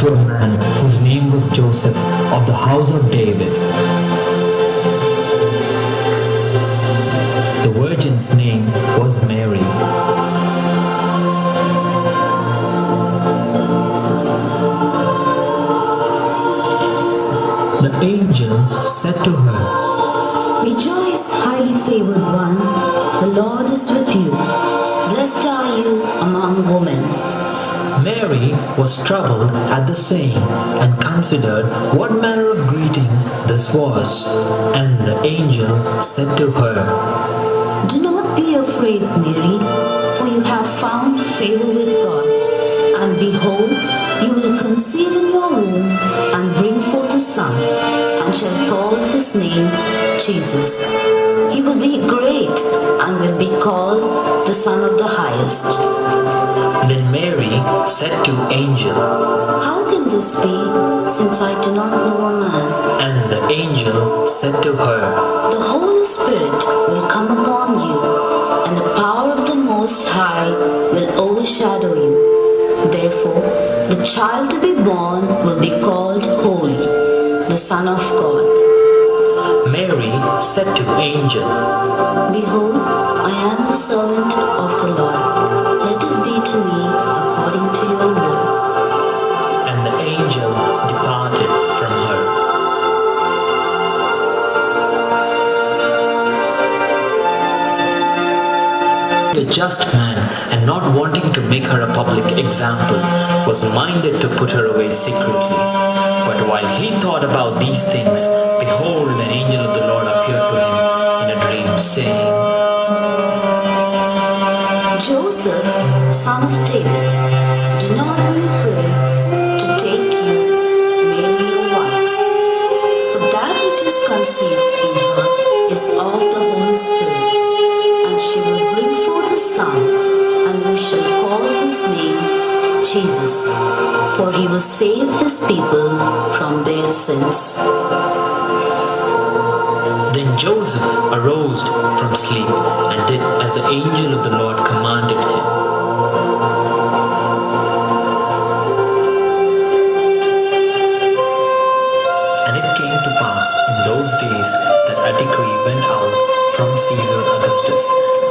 to a man whose name was Joseph of the house of David. The virgin's name was Mary. The angel said to her, "Rejoice, highly favored one, the Lord is with you. Blessed are you among women." Mary was troubled at the saying and considered what manner of greeting this was. And the angel said to her, Do not be afraid, Mary, for you have found favor with God. And behold, you will conceive in your womb and bring forth a son, and shall call his name Jesus. He will be great and will be called the Son of the Highest. Then Mary said to angel, How can this be, since I do not know a man? And the angel said to her, The Holy Spirit will come upon you, and the power of the Most High will overshadow you. Therefore, the child to be born will be called Holy, the Son of God. Mary said to angel, Behold, I am the servant of the Lord. Let it be to me according to your word. And the angel departed from her. A just man, and not wanting to make her a public example, was minded to put her away secretly. But while he thought about these things, behold, an angel of the Lord appeared to him in a dream, saying, Joseph, son of David, do not be afraid to take you, Mary, your wife, for that which is conceived in her is of the Holy Spirit, and she will bring forth a son, and you shall call his name Jesus, for he will save his people from their sins. Then Joseph arose from sleep and did as the angel of the Lord commanded him. And it came to pass in those days that a decree went out from Caesar Augustus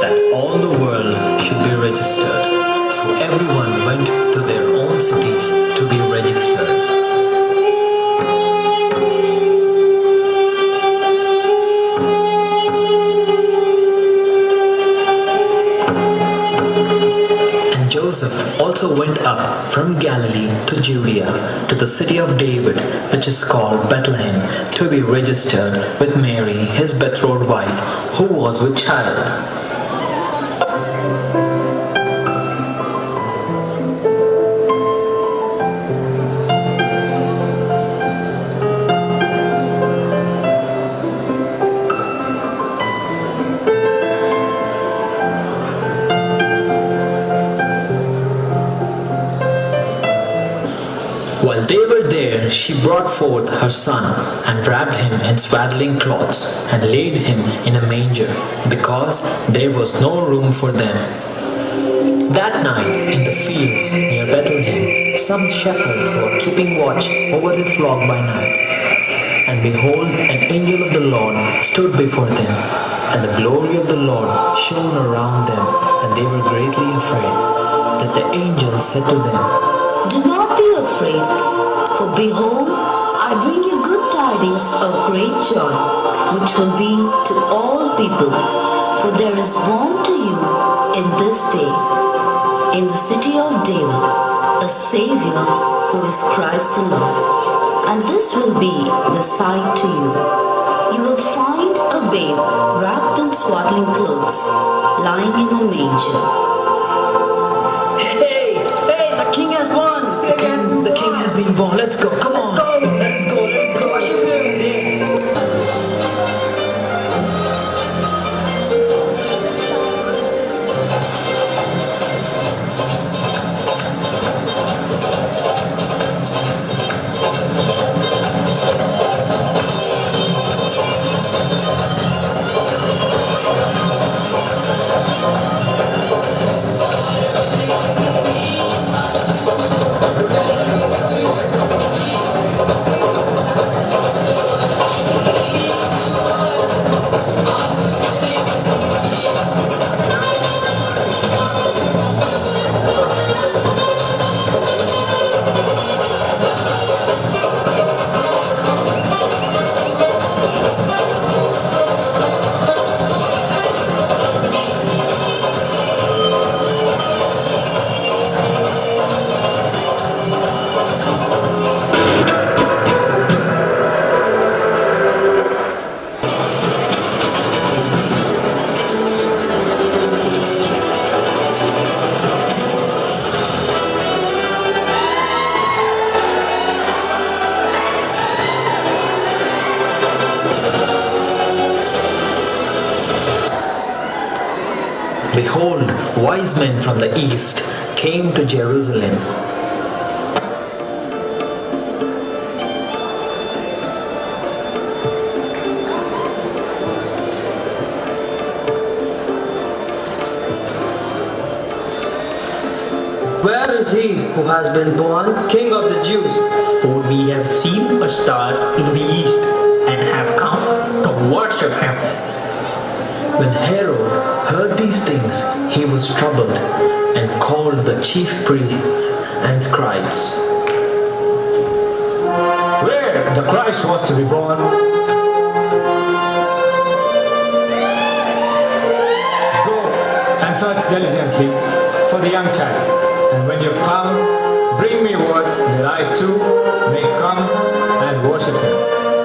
that all the world should be registered. So everyone went to their own cities to be registered. Joseph also went up from Galilee to Judea, to the city of David, which is called Bethlehem, to be registered with Mary, his betrothed wife, who was with child. While they were there, she brought forth her son, and wrapped him in swaddling cloths, and laid him in a manger, because there was no room for them. That night, in the fields near Bethlehem, some shepherds were keeping watch over their flock by night. And behold, an angel of the Lord stood before them, and the glory of the Lord shone around them, and they were greatly afraid. That the angel said to them, Do not be afraid, for behold, I bring you good tidings of great joy, which will be to all people. For there is born to you in this day, in the city of David, a Savior who is Christ the Lord. And this will be the sign to you. You will find a babe wrapped in swaddling clothes, lying in a manger. Hey, the king has born! The king has been born. Let's go. Come on. Let's go. Worship him. Yes. Behold, wise men from the east came to Jerusalem. Where is he who has been born King of the Jews? For we have seen a star in the east and have come to worship him. When Herod heard these things, he was troubled and called the chief priests and scribes. Where the Christ was to be born, go and search diligently for the young child. And when you've found, bring me word that I too may come and worship him.